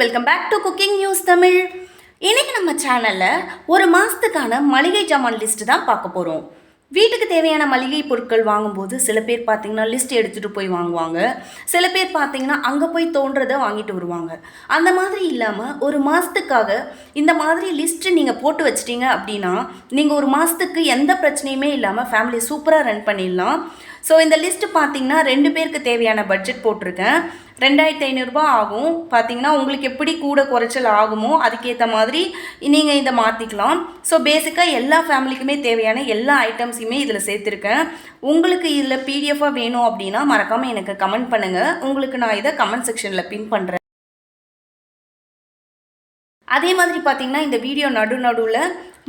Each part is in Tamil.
Welcome back to cooking news Tamil. இன்னைக்கு நம்ம சேனலில் ஒரு மாதத்துக்கான மளிகை ஜாமான் லிஸ்ட்டு தான் பார்க்க போகிறோம். வீட்டுக்கு தேவையான மளிகை பொருட்கள் வாங்கும்போது சில பேர் பார்த்தீங்கன்னா லிஸ்ட் எடுத்துகிட்டு போய் வாங்குவாங்க. சில பேர் பார்த்தீங்கன்னா அங்கே போய் தோன்றதை வாங்கிட்டு வருவாங்க. அந்த மாதிரி இல்லாமல் ஒரு மாதத்துக்காக இந்த மாதிரி லிஸ்ட்டு நீங்கள் போட்டு வச்சிட்டிங்க அப்படின்னா நீங்கள் ஒரு மாதத்துக்கு எந்த பிரச்சனையுமே இல்லாமல் ஃபேமிலி சூப்பராக ரன் பண்ணிடலாம். ஸோ இந்த லிஸ்ட்டு பார்த்தீங்கன்னா 2 பேருக்கு தேவையான பட்ஜெட் போட்டிருக்கேன். 2500 ஆகும். பார்த்தீங்கன்னா உங்களுக்கு எப்படி கூட குறைச்சல் ஆகுமோ அதுக்கேற்ற மாதிரி நீங்கள் இதை மாற்றிக்கலாம். ஸோ பேசிக்காக எல்லா ஃபேமிலிக்குமே தேவையான எல்லா ஐட்டம்ஸையுமே இதில் சேர்த்துருக்கேன். உங்களுக்கு இதில் பிடிஎஃபாக வேணும் அப்படின்னா மறக்காமல் எனக்கு கமெண்ட் பண்ணுங்கள். உங்களுக்கு நான் இதை கமெண்ட் செக்ஷனில் பின் பண்ணுறேன். அதே மாதிரி பார்த்தீங்கன்னா இந்த வீடியோ நடுவில்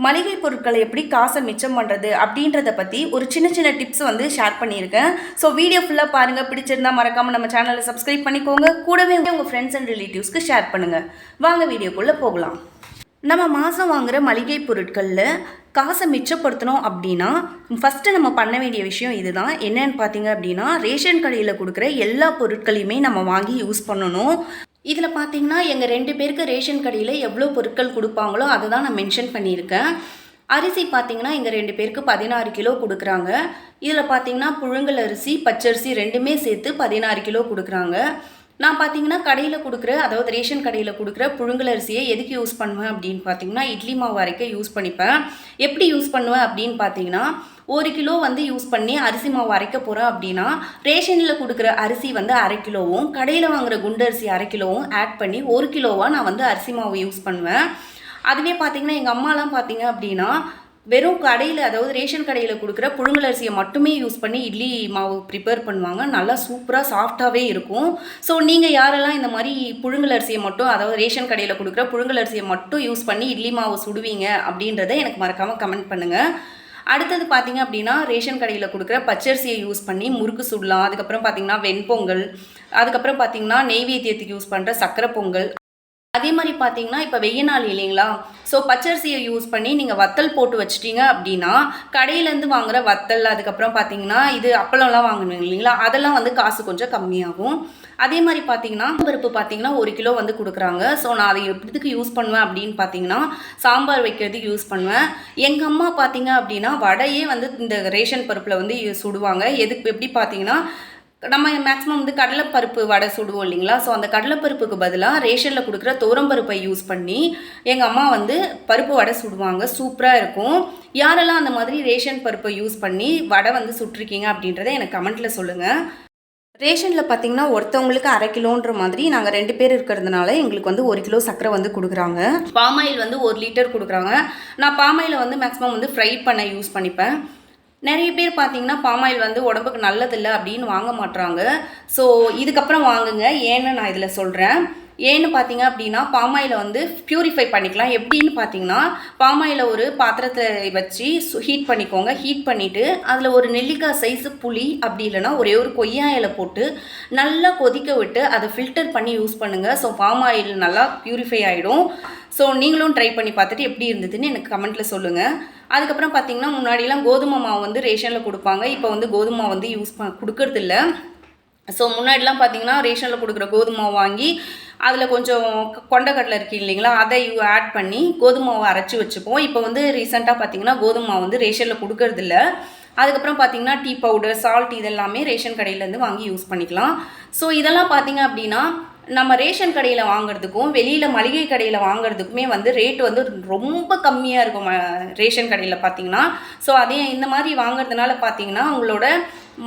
மளிகை பொருட்களை எப்படி காசை மிச்சம் பண்ணுறது அப்படின்றத பற்றி ஒரு சின்ன டிப்ஸ் ஷேர் பண்ணியிருக்கேன். ஸோ வீடியோ ஃபுல்லாக பாருங்கள். பிடிச்சிருந்தால் மறக்காமல் நம்ம சேனலை சப்ஸ்கிரைப் பண்ணிக்கோங்க. கூடவே உங்கள் ஃப்ரெண்ட்ஸ் அண்ட் ரிலேட்டிவ்ஸ்க்கு ஷேர் பண்ணுங்கள். வாங்க வீடியோக்குள்ளே போகலாம். நம்ம மாதம் வாங்குகிற மளிகை பொருட்களில் காசை மிச்சப்படுத்தணும் அப்படின்னா ஃபஸ்ட்டு நம்ம பண்ண வேண்டிய விஷயம் இதுதான். என்னன்னு பார்த்தீங்க அப்படின்னா ரேஷன் கடையில் கொடுக்குற எல்லா பொருட்களையுமே நம்ம வாங்கி யூஸ் பண்ணணும். இதில் பார்த்தீங்கன்னா எங்கள் 2 பேருக்கு ரேஷன் கடையில் எவ்வளோ பொருட்கள் கொடுப்பாங்களோ அதை தான் நான் மென்ஷன் பண்ணியிருக்கேன். அரிசி பார்த்தீங்கன்னா எங்கள் 2 பேருக்கு 16 கிலோ கொடுக்குறாங்க. இதில் பார்த்தீங்கன்னா புழுங்கல் அரிசி பச்சரிசி ரெண்டுமே சேர்த்து 16 கிலோ கொடுக்குறாங்க. நான் பார்த்தீங்கன்னா கடையில் கொடுக்குற அதாவது ரேஷன் கடையில் கொடுக்குற புழுங்கல் அரிசியை எதுக்கு யூஸ் பண்ணுவேன் அப்படின்னு பார்த்தீங்கன்னா இட்லி மாவு அரைக்க யூஸ் பண்ணிப்பேன். எப்படி யூஸ் பண்ணுவேன் அப்படின்னு பார்த்தீங்கன்னா 1 கிலோ யூஸ் பண்ணி அரிசி மாவு அரைக்க போகிறேன் அப்படின்னா ரேஷனில் கொடுக்குற அரிசி 1/2 கிலோவும் கடையில் வாங்குகிற குண்டு அரிசி 1/2 கிலோவும் ஆட் பண்ணி 1 கிலோவாக நான் அரிசி மாவு யூஸ் பண்ணுவேன். அதுவே பார்த்தீங்கன்னா எங்கள் அம்மாலாம் பார்த்தீங்க அப்படின்னா வெறும் கடையில் அதாவது ரேஷன் கடையில் கொடுக்குற புழுங்கல் அரிசியை மட்டுமே யூஸ் பண்ணி இட்லி மாவு ப்ரிப்பேர் பண்ணுவாங்க. நல்லா சூப்பராக சாஃப்டாகவே இருக்கும். ஸோ நீங்கள் யாரெல்லாம் இந்த மாதிரி புழுங்கல் அரிசியை மட்டும் அதாவது ரேஷன் கடையில் கொடுக்குற புழுங்கல் அரிசியை மட்டும் யூஸ் பண்ணி இட்லி மாவு சுடுவீங்க அப்படின்றத எனக்கு மறக்காமல் கமெண்ட் பண்ணுங்கள். அடுத்தது பார்த்தீங்க அப்படின்னா ரேஷன் கடையில் கொடுக்குற பச்சரிசியை யூஸ் பண்ணி முறுக்கு சுடலாம். அதுக்கப்புறம் பார்த்தீங்கன்னா வெண்பொங்கல், அதுக்கப்புறம் பார்த்தீங்கன்னா நெய்வேத்தியத்துக்கு யூஸ் பண்ணுற சக்கரை பொங்கல். அதே மாதிரி பார்த்தீங்கன்னா இப்போ வெய்ய நாள் இல்லைங்களா, ஸோ பச்சரிசியை யூஸ் பண்ணி நீங்கள் வத்தல் போட்டு வச்சிட்டிங்க அப்படின்னா கடையிலேருந்து வாங்குகிற வத்தல் அதுக்கப்புறம் பார்த்தீங்கன்னா இது அப்பளம்லாம் வாங்கணும் இல்லைங்களா, அதெல்லாம் காசு கொஞ்சம் கம்மியாகும். அதே மாதிரி பார்த்தீங்கன்னா பருப்பு பார்த்தீங்கன்னா 1 கிலோ கொடுக்குறாங்க. ஸோ நான் அதை எப்படிக்கு யூஸ் பண்ணுவேன் அப்படின்னு பார்த்தீங்கன்னா சாம்பார் வைக்கிறதுக்கு யூஸ் பண்ணுவேன். எங்கள் அம்மா பார்த்தீங்க அப்படின்னா வடையே இந்த ரேஷன் பருப்பில் சுடுவாங்க. எதுக்கு எப்படி பார்த்தீங்கன்னா நம்ம மேக்ஸிமம் கடலைப்பருப்பு வடை சுடுவோம் இல்லைங்களா, ஸோ அந்த கடலைப்பருப்புக்கு பதிலாக ரேஷனில் கொடுக்குற துவரம்பருப்பை யூஸ் பண்ணி எங்கள் அம்மா பருப்பு வடை சுடுவாங்க. சூப்பராக இருக்கும். யாரெல்லாம் அந்த மாதிரி ரேஷன் பருப்பை யூஸ் பண்ணி வடை சுட்டிருக்கீங்க அப்படின்றத எனக்கு கமெண்ட்டில் சொல்லுங்கள். ரேஷனில் பார்த்தீங்கன்னா ஒருத்தவங்களுக்கு 1/2 கிலோன்ற மாதிரி நாங்கள் 2 பேர் இருக்கிறதுனால எங்களுக்கு 1 கிலோ சர்க்கரை கொடுக்குறாங்க. பாமாயில் 1 லிட்டர் கொடுக்குறாங்க. நான் பாமாயில் மேக்ஸிமம் ஃப்ரை பண்ண யூஸ் பண்ணிப்பேன். நிறைய பேர் பார்த்தீங்கன்னா பாமாயில் உடம்புக்கு நல்லதில்லை அப்படின்னு வாங்க மாட்டுறாங்க. ஸோ இதுக்கப்புறம் வாங்குங்க. ஏன்னு நான் இதில் சொல்கிறேன். ஏன்னு பார்த்தீங்க அப்படின்னா பாமாயில் ப்யூரிஃபை பண்ணிக்கலாம். எப்படின்னு பார்த்தீங்கன்னா பாமாயில் ஒரு பாத்திரத்தை வச்சு ஹீட் பண்ணிக்கோங்க. ஹீட் பண்ணிவிட்டு அதில் ஒரு நெல்லிக்காய் சைஸு புளி அப்படி இல்லைனா ஒரே ஒரு கொய்யா இலை போட்டு நல்லா கொதிக்க விட்டு அதை ஃபில்டர் பண்ணி யூஸ் பண்ணுங்கள். ஸோ பாமாயில் நல்லா ப்யூரிஃபை ஆகிடும். ஸோ நீங்களும் ட்ரை பண்ணி பார்த்துட்டு எப்படி இருந்ததுன்னு எனக்கு கமெண்ட்டில் சொல்லுங்கள். அதுக்கப்புறம் பார்த்தீங்கன்னா முன்னாடிலாம் கோதுமை மாவு ரேஷனில் கொடுப்பாங்க. இப்போ கோதுமை மாவு யூஸ் கொடுக்கறதில்ல. ஸோ முன்னாடிலாம் பார்த்தீங்கன்னா ரேஷனில் கொடுக்குற கோதுமை வாங்கி அதில் கொஞ்சம் கொண்டக்கடலை இருக்குது இல்லைங்களா, அதை ஆட் பண்ணி கோதுமை மாவை அரைச்சி வச்சுப்போம். இப்போ ரீசெண்டாக பார்த்தீங்கன்னா கோதுமை மாவு ரேஷனில் கொடுக்கறதில்ல. அதுக்கப்புறம் பார்த்தீங்கன்னா டீ பவுடர் சால்ட் இதெல்லாமே ரேஷன் கடையிலேருந்து வாங்கி யூஸ் பண்ணிக்கலாம். ஸோ இதெல்லாம் பார்த்தீங்க அப்படின்னா நம்ம ரேஷன் கடையில் வாங்குறதுக்கும் வெளியில் மளிகை கடையில் வாங்குறதுக்குமே ரேட்டு ரொம்ப கம்மியாக இருக்கும் ரேஷன் கடையில் பார்த்தீங்கன்னா. ஸோ அதே இந்த மாதிரி வாங்குறதுனால பார்த்தீங்கன்னா உங்களோட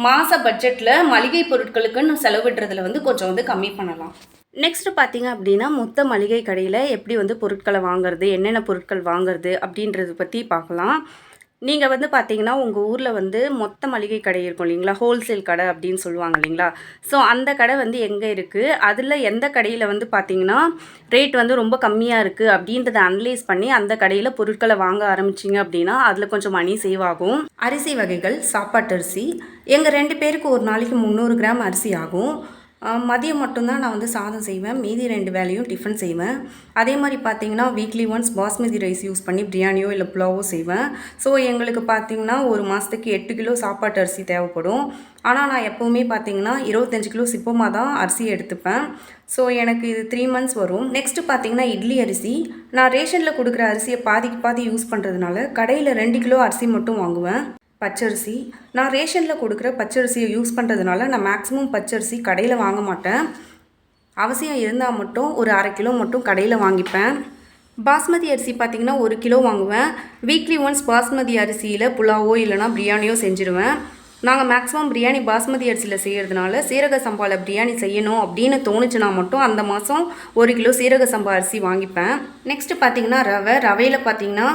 மாத பட்ஜெட்டில் மளிகை பொருட்களுக்குன்னு செலவிடுறதுல கொஞ்சம் கம்மி பண்ணலாம். நெக்ஸ்ட்டு பார்த்தீங்க அப்படின்னா மொத்த மளிகை கடையில் எப்படி பொருட்களை வாங்குறது, என்னென்ன பொருட்கள் வாங்குறது அப்படின்றத பற்றி பார்க்கலாம். நீங்கள் பார்த்தீங்கன்னா உங்கள் ஊரில் மொத்த மளிகை கடை இருக்கும் இல்லைங்களா, ஹோல்சேல் கடை அப்படின்னு சொல்லுவாங்க இல்லைங்களா. ஸோ அந்த கடை எங்கே இருக்குது, அதில் எந்த கடையில் பார்த்தீங்கன்னா ரேட் ரொம்ப கம்மியாக இருக்குது அப்படின்றத அனலைஸ் பண்ணி அந்த கடையில் பொருட்களை வாங்க ஆரம்பிச்சிங்க அப்படின்னா அதில் கொஞ்சம் மணி சேவ் ஆகும். அரிசி வகைகள் சாப்பாட்டு அரிசி எங்கள் 2 பேருக்கு ஒரு நாளைக்கு 300 கிராம் அரிசி ஆகும். மதியம் மட்டும்தான் நான் வந்து சாதம் செய்வேன். மீதி 2 வேளையும் டிஃபன் செய்வேன். அதே மாதிரி பார்த்தீங்கன்னா weekly once basmati rice use பண்ணி பிரியாணியோ இல்லை புலாவோ செய்வேன். ஸோ எங்களுக்கு பார்த்தீங்கன்னா ஒரு மாதத்துக்கு 8 கிலோ சாப்பாட்டு அரிசி தேவைப்படும். ஆனால் நான் எப்போவுமே பார்த்தீங்கன்னா 25 கிலோ சிப்பமாக தான் அரிசி எடுத்துப்பேன். ஸோ எனக்கு இது 3 மந்த்ஸ் வரும். நெக்ஸ்ட்டு பார்த்தீங்கன்னா இட்லி அரிசி. நான் ரேஷனில் கொடுக்குற அரிசியை பாதிக்கு பாதி யூஸ் பண்ணுறதுனால கடையில் 2 கிலோ அரிசி மட்டும் வாங்குவேன். பச்சரிசி. நான் ரேஷனில் கொடுக்குற பச்சரிசியை யூஸ் பண்ணுறதுனால நான் மேக்ஸிமம் பச்சரிசி கடையில் வாங்க மாட்டேன். அவசியம் இருந்தால் மட்டும் ஒரு 1/2 கிலோ மட்டும் கடையில் வாங்கிப்பேன். பாஸ்மதி அரிசி பார்த்திங்கன்னா 1 கிலோ வாங்குவேன். வீக்லி ஒன்ஸ் பாஸ்மதி அரிசியில் புலாவோ இல்லைனா பிரியாணியோ செஞ்சுருவேன். நாங்கள் மேக்ஸிமம் பிரியாணி பாஸ்மதி அரிசியில் செய்கிறதுனால சீரக சம்பாவில் பிரியாணி செய்யணும் அப்படின்னு தோணுச்சுன்னா மட்டும் அந்த மாதம் 1 கிலோ சீரக சம்பா அரிசி வாங்கிப்பேன். நெக்ஸ்ட்டு பார்த்திங்கன்னா ரவையில் பார்த்திங்கன்னா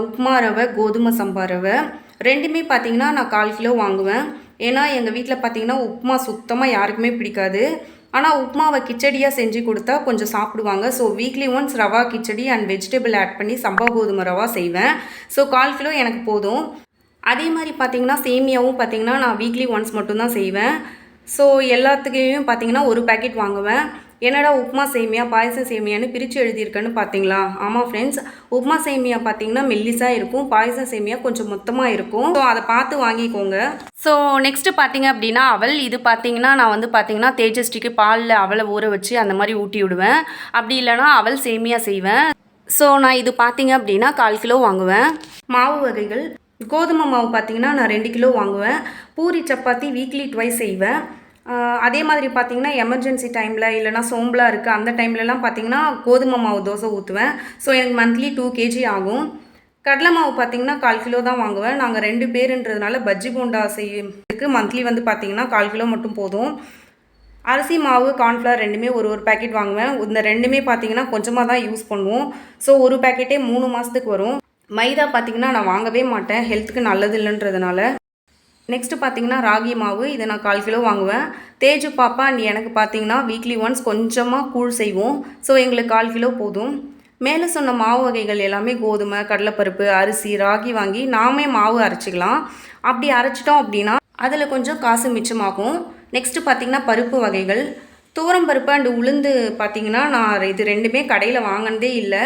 உப்புமா ரவை, கோதுமை சம்பா ரவை ரெண்டுமே பார்த்திங்கன்னா நான் 1/4 கிலோ வாங்குவேன். ஏன்னா எங்கள் வீட்டில் பார்த்திங்கன்னா உப்புமா சுத்தமாக யாருக்குமே பிடிக்காது. ஆனால் உப்புமாவை கிச்சடியாக செஞ்சு கொடுத்தா கொஞ்சம் சாப்பிடுவாங்க. So weekly once rava kichadi and vegetable add பண்ணி சம்பா கோதுமை ரவா செய்வேன். ஸோ 1/4 கிலோ எனக்கு போதும். அதே மாதிரி பார்த்திங்கன்னா சேமியாவும் பார்த்திங்கன்னா நான் வீக்லி ஒன்ஸ் மட்டும்தான் செய்வேன். ஸோ எல்லாத்துலேயும் பார்த்திங்கன்னா ஒரு பேக்கெட் வாங்குவேன். என்னடா உப்புமா சேமியா பாயசம் சேமியான்னு பிரித்து எழுதியிருக்கேன்னு பார்த்தீங்களா? ஆமாம் ஃப்ரெண்ட்ஸ், உப்புமா சேமியா பார்த்தீங்கன்னா மெல்லிஸாக இருக்கும், பாயசம் சேமியா கொஞ்சம் மொத்தமாக இருக்கும். ஸோ அதை பார்த்து வாங்கிக்கோங்க. ஸோ நெக்ஸ்ட்டு பார்த்தீங்க அப்படின்னா அவல். இது பார்த்தீங்கன்னா நான் வந்து பார்த்தீங்கன்னா தேஜஸ்டிக்கு பாலில் அவலை ஊற வச்சு அந்த மாதிரி ஊட்டி விடுவேன். அப்படி இல்லைனா அவல் சேமியா செய்வேன். ஸோ நான் இது பார்த்தீங்க அப்படின்னா 1/4 கிலோ வாங்குவேன். மாவு வகைகள். கோதுமை மாவு பார்த்தீங்கன்னா நான் 2 கிலோ வாங்குவேன். பூரி சப்பாத்தி வீக்லி ட்வைஸ் செய்வேன். அதே மாதிரி பார்த்திங்கன்னா எமர்ஜென்சி டைமில் இல்லைனா சோம்பலாக இருக்குது அந்த டைம்லலாம் பார்த்திங்கன்னா கோதுமை மாவு தோசை ஊற்றுவேன். ஸோ எனக்கு மந்த்லி 2 kg ஆகும். கடலை மாவு பார்த்திங்கன்னா 1/4 கிலோ தான் வாங்குவேன். நாங்கள் 2 பேருன்றதுனால பஜ்ஜி போண்டா செய்யறதுக்கு மந்த்லி வந்து பார்த்திங்கன்னா 1/4 கிலோ மட்டும் போதும். அரிசி மாவு, கார்ன்ஃப்ளவர் ரெண்டுமே ஒரு பேக்கெட் வாங்குவேன். இந்த ரெண்டுமே பார்த்திங்கன்னா கொஞ்சமாக தான் யூஸ் பண்ணுவோம். ஸோ ஒரு பேக்கெட்டே 3 மாதத்துக்கு வரும். மைதா பார்த்திங்கன்னா நான் வாங்கவே மாட்டேன், ஹெல்த்துக்கு நல்லது இல்லைன்றதுனால. நெக்ஸ்ட்டு பார்த்தீங்கன்னா ராகி மாவு. இதை நான் 1/4 கிலோ வாங்குவேன். தேஜு பாப்பா அண்ட் எனக்கு பார்த்தீங்கன்னா வீக்லி ஒன்ஸ் கொஞ்சமாக கூழ் செய்வோம். ஸோ எங்களுக்கு 1/4 கிலோ போதும். மேலே சொன்ன மாவு வகைகள் எல்லாமே கோதுமை, கடலைப்பருப்பு, அரிசி, ராகி வாங்கி நாமே மாவு அரைச்சிக்கலாம். அப்படி அரைச்சிட்டோம் அப்படின்னா அதில் கொஞ்சம் காசு மிச்சமாகும். நெக்ஸ்ட்டு பார்த்திங்கன்னா பருப்பு வகைகள். துவரம் பருப்பு அண்டு உளுந்து பார்த்திங்கன்னா நான் இது ரெண்டுமே கடையில் வாங்கினதே இல்லை.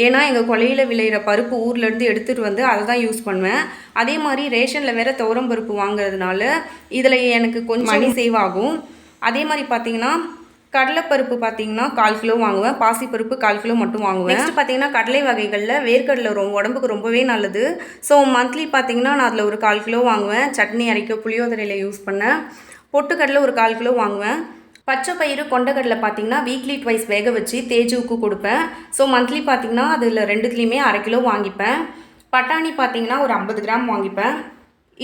ஏன்னா எங்கள் கொலையில் விளையிற பருப்பு ஊர்லேருந்து எடுத்துகிட்டு வந்து அதை தான் யூஸ் பண்ணுவேன். அதே மாதிரி ரேஷனில் வேறு துவரம் பருப்பு வாங்குறதுனால இதில் எனக்கு கொஞ்சம் மணி சேவ் ஆகும். அதே மாதிரி பார்த்திங்கன்னா கடலைப்பருப்பு பார்த்திங்கன்னா 1/4 கிலோ வாங்குவேன். பாசிப்பருப்பு 1/4 கிலோ மட்டும் வாங்குவேன். நெக்ஸ்ட் பார்த்திங்கன்னா கடலை வகைகளில் வேர்க்கடலை உடம்புக்கு ரொம்பவே நல்லது. ஸோ மந்த்லி பார்த்திங்கன்னா நான் அதில் ஒரு 1/4 கிலோ வாங்குவேன். சட்னி அரைக்க புளியோதரையில் யூஸ் பண்ணேன். பொட்டுக்கடலை ஒரு 1/4 கிலோ வாங்குவேன். பச்சை பயிறு, கொண்டக்கடலை பார்த்திங்கன்னா வீக்லி ட்வைஸ் வேக வச்சு தேஜுவுக்கு கொடுப்பேன். ஸோ மந்த்லி பார்த்திங்கன்னா அதில் ரெண்டுத்துலேயுமே 1/2 கிலோ வாங்கிப்பேன். பட்டாணி பார்த்திங்கன்னா ஒரு 50 கிராம் வாங்கிப்பேன்.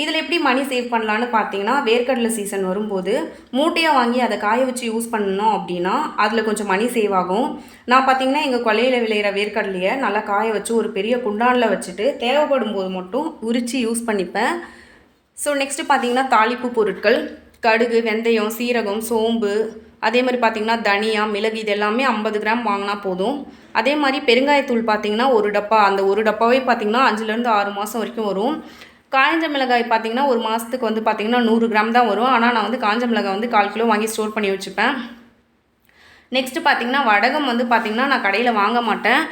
இதில் எப்படி மணி சேவ் பண்ணலான்னு பார்த்தீங்கன்னா வேர்க்கடலை சீசன் வரும்போது மூட்டையாக வாங்கி அதை காய வச்சு யூஸ் பண்ணணும் அப்படின்னா அதில் கொஞ்சம் மணி சேவ் ஆகும். நான் பார்த்திங்கன்னா எங்கள் கொலையில் விளையிற வேர்க்கடலையை நல்லா காய வச்சு ஒரு பெரிய குண்டானில் வச்சுட்டு தேவைப்படும் போது மட்டும் உரித்து யூஸ் பண்ணிப்பேன். ஸோ நெக்ஸ்ட்டு பார்த்திங்கன்னா தாளிப்பு பொருட்கள். கடுகு, வெந்தயம், சீரகம், சோம்பு, அதே மாதிரி பார்த்திங்கன்னா தனியா, மிளகு இது எல்லாமே 50 கிராம் வாங்கினா போதும். அதே மாதிரி பெருங்காயத்தூள் பார்த்திங்கன்னா ஒரு டப்பா. அந்த ஒரு டப்பாவே பார்த்திங்கன்னா 5லேருந்து 6 மாதம் வரைக்கும் வரும். காய்ஞ்ச மிளகாய் பார்த்திங்கன்னா ஒரு மாதத்துக்கு வந்து பார்த்திங்கன்னா 100 கிராம் தான் வரும். ஆனால் நான் வந்து காய்ஞ்ச மிளகாய் வந்து 1/4 கிலோ வாங்கி ஸ்டோர் பண்ணி வச்சுப்பேன். நெக்ஸ்ட்டு பார்த்திங்கன்னா வடகம் வந்து பார்த்திங்கன்னா நான் கடையில் வாங்க மாட்டேன்.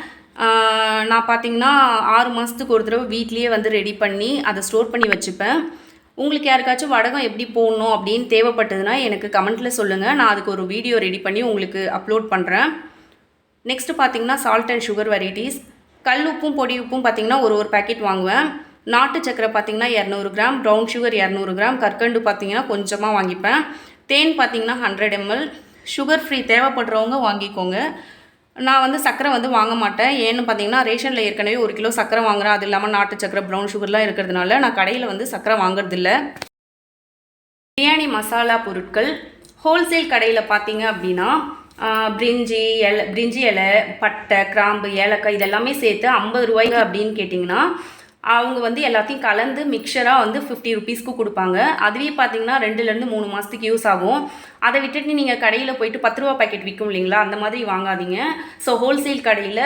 நான் பார்த்திங்கன்னா 6 மாதத்துக்கு ஒரு தடவை வீட்லேயே வந்து ரெடி பண்ணி அதை ஸ்டோர் பண்ணி வச்சுப்பேன். உங்களுக்கு யாருக்காச்சும் வடகம் எப்படி போடணும் அப்படின்னு தேவைப்பட்டதுன்னா எனக்கு கமெண்ட்டில் சொல்லுங்கள். நான் அதுக்கு ஒரு வீடியோ ரெடி பண்ணி உங்களுக்கு அப்லோட் பண்ணுறேன். நெக்ஸ்ட்டு பார்த்திங்கன்னா சால்ட் அண்ட் சுகர் வெரைட்டிஸ். கல் உப்பும் பொடி உப்பும் பார்த்திங்கன்னா ஒரு பேக்கெட் வாங்குவேன். நாட்டு சக்கரை பார்த்திங்கன்னா 200 கிராம், ப்ரௌன் சுகர் 200 கிராம், கற்கண்டு பார்த்திங்கன்னா கொஞ்சமாக வாங்கிப்பேன். தேன் பார்த்திங்கன்னா 100 ml. சுகர் ஃப்ரீ தேவைப்படுறவங்க வாங்கிக்கோங்க. நான் வந்து சக்கரை வந்து வாங்க மாட்டேன். ஏன்னு பார்த்தீங்கன்னா ரேஷனில் ஏற்கனவே 1 கிலோ சக்கரை வாங்குறேன். அது இல்லாமல் நாட்டு சக்கரை, ப்ரௌன் சுகர்லாம் இருக்கிறதுனால நான் கடையில் வந்து சக்கரை வாங்குறதில்ல. பிரியாணி மசாலா பொருட்கள். ஹோல்சேல் கடையில் பார்த்தீங்க அப்படின்னா பிரிஞ்சி இலை, பட்டை, கிராம்பு, ஏலக்காய் இதெல்லாமே சேர்த்து 50 ரூபாய்ங்க அப்படின்னு கேட்டிங்கன்னா அவங்க வந்து எல்லாத்தையும் கலந்து மிக்சராக வந்து 50 ருபீஸ்க்கு கொடுப்பாங்க. அதுவே பார்த்தீங்கன்னா 2லேருந்து 3 மாதத்துக்கு யூஸ் ஆகும். அதை விட்டுட்டு நீங்கள் கடையில் போயிட்டு 10 ரூபா பேக்கெட் விற்கும் இல்லைங்களா, அந்த மாதிரி வாங்காதீங்க. ஸோ ஹோல்சேல் கடையில்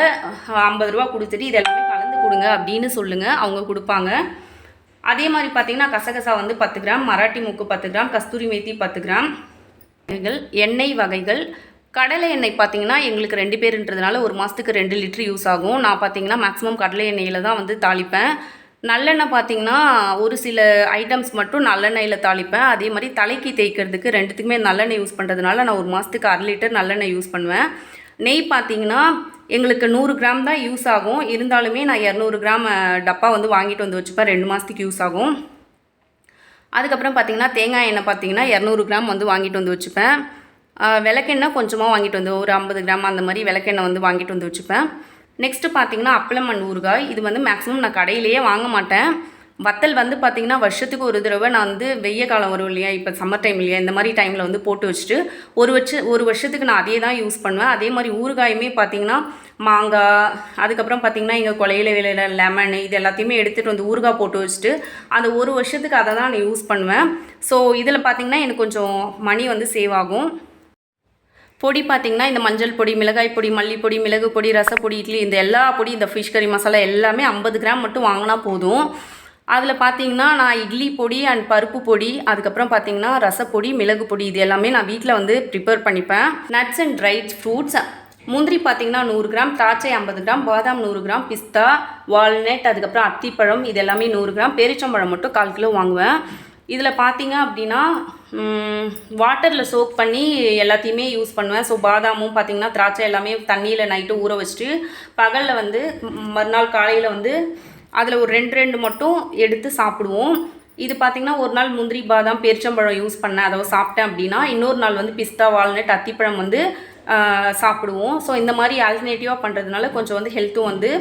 50 ரூபா கொடுத்துட்டு இதெல்லாமே கலந்து கொடுங்க அப்படின்னு சொல்லுங்கள், அவங்க கொடுப்பாங்க. அதே மாதிரி பார்த்தீங்கன்னா கசகசா வந்து 10 கிராம், மராட்டி மூக்கு 10 கிராம், கஸ்தூரி மேத்தி 10 கிராம். வகைகள், எண்ணெய் வகைகள். கடலை எண்ணெய் பார்த்திங்கன்னா எங்களுக்கு 2 பேருன்றதுனால ஒரு மாதத்துக்கு 2 லிட்டர் யூஸ் ஆகும். நான் பார்த்திங்கன்னா மேக்ஸிமம் கடலை எண்ணெயில் தான் வந்து தாளிப்பேன். நல்லெண்ணெய் பார்த்திங்கன்னா ஒரு சில ஐட்டம்ஸ் மட்டும் நல்லெண்ணெயில் தாளிப்பேன். அதே மாதிரி தலைக்கு தேய்க்கிறதுக்கு 2த்துக்குமே நல்லெண்ணெய் யூஸ் பண்ணுறதுனால நான் ஒரு மாதத்துக்கு 1/2 லிட்டர் நல்லெண்ணெய் யூஸ் பண்ணுவேன். நெய் பார்த்திங்கன்னா எங்களுக்கு 100 கிராம் தான் யூஸ் ஆகும். இருந்தாலுமே நான் 200 கிராம் டப்பா வந்து வாங்கிட்டு வந்து வச்சுப்பேன். 2 மாதத்துக்கு யூஸ் ஆகும். அதுக்கப்புறம் பார்த்திங்கன்னா தேங்காய் எண்ணெய் பார்த்திங்கன்னா 200 கிராம் வந்து வாங்கிட்டு வந்து வச்சுப்பேன். விளக்கெண்ணெய் கொஞ்சமாக வாங்கிட்டு வந்து ஒரு 50 கிராம் அந்த மாதிரி விளக்கெண்ணெய் வந்து வாங்கிட்டு வந்து வச்சுப்பேன். நெக்ஸ்ட்டு பார்த்திங்கன்னா அப்பளம் அண்ட் ஊறுகாய். இது வந்து மேக்ஸிமம் நான் கடையிலேயே வாங்க மாட்டேன். வத்தல் வந்து பார்த்திங்கன்னா வருஷத்துக்கு ஒரு தடவை நான் வந்து வெய்ய காலம் வரும் இல்லையா, இப்போ சம்மர் டைம் இல்லையா, இந்த மாதிரி டைமில் வந்து போட்டு வச்சுட்டு ஒரு வருஷத்துக்கு நான் அதே தான் யூஸ் பண்ணுவேன். அதே மாதிரி ஊறுகாயுமே பார்த்திங்கன்னா மாங்காய், அதுக்கப்புறம் பார்த்திங்கன்னா எங்கள் கொலையில் விளையிற லெமன், இது எல்லாத்தையுமே எடுத்துகிட்டு வந்து ஊறுகாய் போட்டு வச்சுட்டு அந்த ஒரு வருஷத்துக்கு அதை தான் நான் யூஸ் பண்ணுவேன். ஸோ இதில் பார்த்திங்கன்னா எனக்கு கொஞ்சம் மணி வந்து சேவ் ஆகும். பொடி பார்த்திங்கன்னா இந்த மஞ்சள் பொடி, மிளகாய் பொடி, மல்லிப்பொடி, மிளகு பொடி, ரசப்பொடி, இட்லி, இந்த எல்லா பொடி, இந்த ஃபிஷ் கறி மசாலா எல்லாமே 50 கிராம் மட்டும் வாங்கினா போதும். அதில் பார்த்திங்கன்னா நான் இட்லி பொடி அண்ட் பருப்பு பொடி, அதுக்கப்புறம் பார்த்திங்கன்னா ரசப்பொடி, மிளகு பொடி, இது எல்லாமே நான் வீட்டில் வந்து ப்ரிப்பேர் பண்ணிப்பேன். Nuts and tried fruits. முந்திரி பார்த்திங்கன்னா 100 கிராம், திராட்சை 50 கிராம், பாதாம் 100 கிராம், பிஸ்தா, வால்நட், அதுக்கப்புறம் அத்திப்பழம், இது எல்லாமே 100 கிராம், பேரிச்சம்பழம் மட்டும் 1/4 கிலோ வாங்குவேன். இதில் பார்த்திங்க அப்படின்னா வாட்டரில் சோக் பண்ணி எல்லாத்தையுமே யூஸ் பண்ணுவேன். ஸோ பாதாமும் பார்த்திங்கன்னா திராட்சை எல்லாமே தண்ணியில் நைட்டு ஊற வச்சுட்டு பகலில் வந்து மறுநாள் காலையில் வந்து அதில் ஒரு 2 மட்டும் எடுத்து சாப்பிடுவோம். இது பார்த்திங்கன்னா ஒரு நாள் முந்திரி, பாதாம், பேரிச்சம்பழம் யூஸ் பண்ணேன், அதை சாப்பிட்டேன் அப்படின்னா இன்னொரு நாள் வந்து பிஸ்தா, வால்நட், அத்திப்பழம் வந்து சாப்பிடுவோம். ஸோ இந்த மாதிரி ஆல்டர்னேட்டிவாக பண்ணுறதுனால கொஞ்சம் வந்து ஹெல்த்தும் வந்து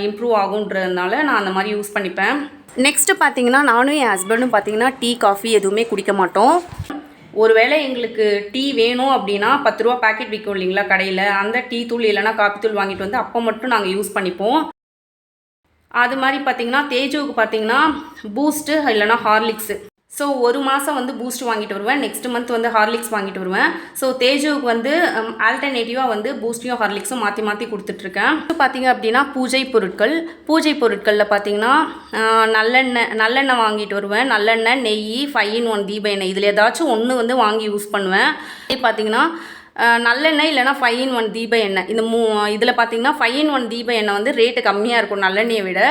இம்ப்ரூவ் ஆகுன்றதுனால நான் அந்த மாதிரி யூஸ் பண்ணிப்பேன். நெக்ஸ்ட்டு பார்த்திங்கன்னா நானும் என் ஹஸ்பண்டும் பார்த்திங்கன்னா டீ, காஃபி எதுவுமே குடிக்க மாட்டோம். ஒருவேளை எங்களுக்கு டீ வேணும் அப்படின்னா 10 ரூபா பேக்கெட் விற்கும் இல்லைங்களா கடையில், அந்த டீ தூள் இல்லைனா காஃபி தூள் வாங்கிட்டு வந்து அப்போ மட்டும் நாங்கள் யூஸ் பண்ணிப்போம். அது மாதிரி பார்த்திங்கன்னா தேஜுவுக்கு பார்த்திங்கன்னா பூஸ்ட்டு இல்லைனா ஹார்லிக்ஸு. ஸோ ஒரு மாதம் வந்து பூஸ்ட் வாங்கிட்டு வருவேன், நெக்ஸ்ட் மந்த் வந்து ஹார்லிக்ஸ் வாங்கிட்டு வருவேன். ஸோ தேஜுவுக்கு வந்து ஆல்டர்னேட்டிவாக வந்து பூஸ்ட்டையும் ஹார்லிக்ஸும் மாற்றி மாற்றி கொடுத்துட்ருக்கேன். பார்த்திங்க அப்படின்னா பூஜை பொருட்களில் பார்த்திங்கன்னா நல்லெண்ணெய் வாங்கிட்டு வருவேன். நல்லெண்ணெய், நெய், 5-in-1 தீப எண்ணெய், இதில் ஏதாச்சும் ஒன்று வந்து வாங்கி யூஸ் பண்ணுவேன். பார்த்திங்கன்னா நல்லெண்ணெய் இல்லைனா 5-in-1 தீப எண்ணெய், இந்த இதில் பார்த்திங்கன்னா 5-in-1 தீப எண்ணெய் வந்து ரேட்டு கம்மியாக இருக்கும் நல்லெண்ணெயை விட.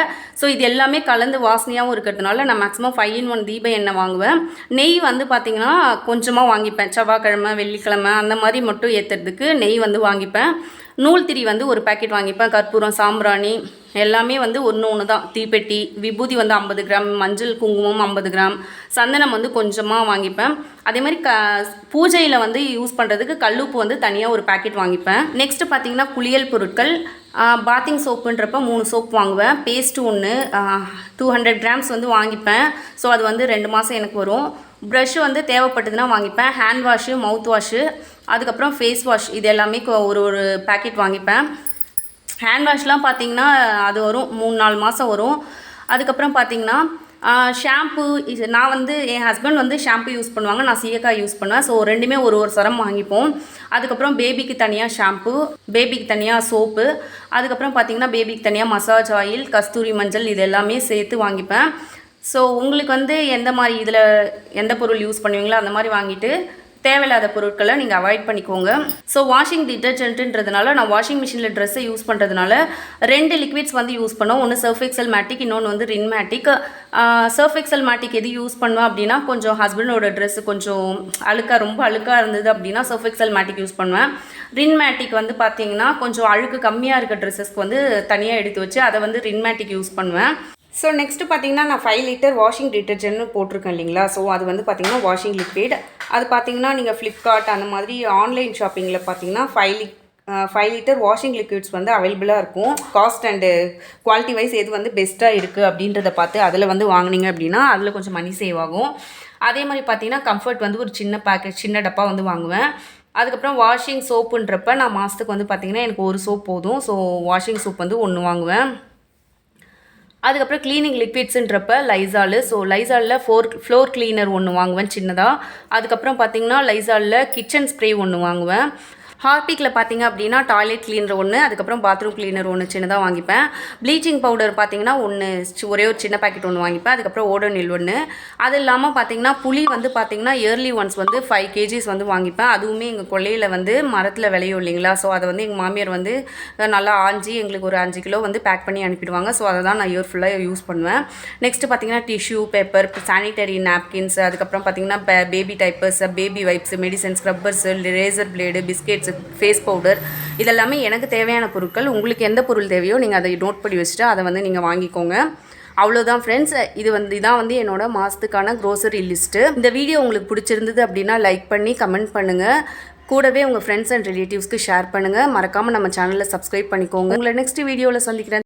ஸோ இது எல்லாமே கலந்து வாசனையாகவும் இருக்கிறதுனால நான் மேக்ஸிமம் 5-in-1 தீப எண்ணெய் வாங்குவேன். நெய் வந்து பார்த்திங்கன்னா கொஞ்சமாக வாங்கிப்பேன். செவ்வாய்க்கிழமை, வெள்ளிக்கிழமை அந்த மாதிரி மட்டும் ஏற்றுறதுக்கு நெய் வந்து வாங்கிப்பேன். நூல்திரி வந்து ஒரு பேக்கெட் வாங்கிப்பேன். கற்பூரம், சாம்பிராணி எல்லாமே வந்து ஒன்று தான். தீப்பெட்டி, விபூதி வந்து 50 கிராம், மஞ்சள் குங்குமம் 50 கிராம், சந்தனம் வந்து கொஞ்சமாக வாங்கிப்பேன். அதே மாதிரி பூஜையில் வந்து யூஸ் பண்ணுறதுக்கு கல்லுப்பு வந்து தனியாக ஒரு பேக்கெட் வாங்கிப்பேன். நெக்ஸ்ட்டு பார்த்திங்கன்னா குளியல் பொருட்கள். பாத்திங் சோப்புன்றப்ப 3 சோப் வாங்குவேன். பேஸ்ட்டு 1 200 கிராம்ஸ் வந்து வாங்கிப்பேன். ஸோ அது வந்து 2 மாதம் எனக்கு வரும். ப்ரஷ்ஷு வந்து தேவைப்பட்டதுன்னா வாங்கிப்பேன். ஹேண்ட் வாஷு, மவுத் வாஷு, அதுக்கப்புறம் ஃபேஸ் வாஷ், இது எல்லாமே ஒரு பேக்கெட் வாங்கிப்பேன். ஹேண்ட் வாஷ்லாம் பார்த்திங்கன்னா அது வரும் 3-4 மாதம் வரும். அதுக்கப்புறம் பார்த்திங்கன்னா ஷாம்பு, நான் வந்து என் ஹஸ்பண்ட் வந்து ஷாம்பு யூஸ் பண்ணுவாங்க, நான் சீயக்காய் யூஸ் பண்ணுவேன். ஸோ ரெண்டுமே ஒரு சரம் வாங்கிப்போம். அதுக்கப்புறம் பேபிக்கு தனியாக ஷாம்பு, பேபிக்கு தனியாக சோப்பு, அதுக்கப்புறம் பார்த்திங்கன்னா பேபிக்கு தனியாக மசாஜ் ஆயில், கஸ்தூரி மஞ்சள், இது எல்லாமே சேர்த்து வாங்கிப்பேன். ஸோ உங்களுக்கு வந்து எந்த மாதிரி இதில் எந்த பொருள் யூஸ் பண்ணுவீங்களோ அந்த மாதிரி வாங்கிட்டு தேவையில்லாத பொருட்களை நீங்கள் அவாய்ட் பண்ணிக்கோங்க. ஸோ வாஷிங் டிட்டர்ஜென்ட்டுன்றதுனால நான் வாஷிங் மிஷினில் ட்ரெஸ்ஸை யூஸ் பண்ணுறதுனால 2 லிக்விட்ஸ் வந்து யூஸ் பண்ணோம். ஒன்று சர்ஃப் எக்ஸல் மேட்டிக், இன்னொன்று வந்து ரின் மேட்டிக். சர்ஃப் எக்ஸல் மேட்டிக் எது யூஸ் பண்ணுவேன் அப்படின்னா கொஞ்சம் ஹஸ்பண்டோட ட்ரெஸ்ஸு கொஞ்சம் ரொம்ப அழுக்காக இருந்தது அப்படின்னா சர்ஃப் எக்ஸல் மேட்டிக் யூஸ் பண்ணுவேன். ரின் மேட்டிக் வந்து பார்த்திங்கன்னா கொஞ்சம் அழுக்கு கம்மியாக இருக்க ட்ரெஸ்ஸஸ்க்கு வந்து தனியாக எடுத்து வச்சு அதை வந்து ரின் மேட்டிக் யூஸ் பண்ணுவேன். ஸோ நெக்ஸ்ட்டு பார்த்திங்கன்னா நான் 5 லிட்டர் வாஷிங் டிட்டர்ஜென்ட்னு போட்டிருக்கேன் இல்லைங்களா. ஸோ அது வந்து பார்த்திங்கன்னா வாஷிங் லிக்விட். அது பார்த்திங்கன்னா நீங்கள் ஃப்ளிப்கார்ட் அந்த மாதிரி ஆன்லைன் ஷாப்பிங்கில் பார்த்திங்கன்னா 5 லிட்டர் வாஷிங் லிக்விட்ஸ் வந்து அவைலபிளாக இருக்கும். காஸ்ட் அண்டு குவாலிட்டி வைஸ் எது வந்து பெஸ்ட்டாக இருக்குது அப்படின்றத பார்த்து அதில் வந்து வாங்கினீங்க அப்படின்னா அதில் கொஞ்சம் மணி சேவ் ஆகும். அதே மாதிரி பார்த்திங்கன்னா கம்ஃபர்ட் வந்து ஒரு சின்ன பேக்கெட், சின்ன டப்பா வந்து வாங்குவேன். அதுக்கப்புறம் வாஷிங் சோப்புன்றப்ப நான் மாதத்துக்கு வந்து பார்த்திங்கன்னா எனக்கு ஒரு சோப் போதும். ஸோ வாஷிங் சோப் வந்து 1 வாங்குவேன். அதுக்கப்புறம் க்ளீனிங் லிக்விட்ஸுன்றப்ப லைசாலு. ஸோ லைசாலில் ஃப்ளோர் க்ளீனர் 1 வாங்குவேன் சின்னதாக. அதுக்கப்புறம் பார்த்திங்கன்னா லைசாலில் கிச்சன் ஸ்ப்ரே 1 வாங்குவேன். ஹார்பிக்கில் பார்த்தீங்க அப்படின்னா டாய்லெட் கிளீனர் ஒன்று, அதுக்கப்புறம் பாத்ரூம் கிளீனர் ஒன்று சின்னதாக வாங்கிப்பேன். ப்ளீச்சிங் பவுடர் பார்த்தீங்கன்னா ஒரே ஒரு சின்ன பாக்கெட் ஒன்று வாங்கிப்பேன். அதுக்கப்புறம் ஓடோனில் ஒன்று. அது இல்லாமல் பார்த்தீங்கன்னா புளி வந்து பார்த்தீங்கன்னா இயர்லி ஒன்ஸ் வந்து 5 kgs வந்து வாங்கிப்பேன். அதுவுமே எங்கள் கொல்லையில் வந்து மரத்தில் விளையும் இல்லைங்களா, ஸோ அதை வந்து எங்கள் மாமியார் வந்து நல்லா ஆஞ்சி எங்களுக்கு ஒரு 5 கிலோ வந்து பேக் பண்ணி அனுப்பிடுவாங்க. ஸோ அதை தான் நான் இயர் ஃபுல்லாக யூஸ் பண்ணுவேன். நெக்ஸ்ட்டு பார்த்தீங்கன்னா டிஷ்யூ பேப்பர், சானிடரி நாப்கின்ஸ், அதுக்கப்புறம் பார்த்தீங்கன்னா baby diapers, baby wipes, medicine, scrubbers, razor blade, biscuits, face powder, இதெல்லாமே எனக்கு தேவையான பொருட்கள். உங்களுக்கு எந்த பொருள் தேவையோ நீங்கள் அதை நோட் பண்ணி வச்சுட்டு அதை வந்து நீங்கள் வாங்கிக்கோங்க. அவ்வளோதான் ஃப்ரெண்ட்ஸ். இதான் வந்து என்னோட மாதத்துக்கான க்ரோசரி லிஸ்ட்டு. இந்த வீடியோ உங்களுக்கு பிடிச்சிருந்தது அப்படின்னா லைக் பண்ணி கமெண்ட் பண்ணுங்கள். கூடவே உங்கள் ஃப்ரெண்ட்ஸ் அண்ட் ரிலேட்டிவ்ஸ்க்கு ஷேர் பண்ணுங்கள். மறக்காமல் நம்ம சேனலில் சப்ஸ்கிரைப் பண்ணிக்கோங்க. உங்களை நெக்ஸ்ட் வீடியோவில் சந்திக்கிறேன்.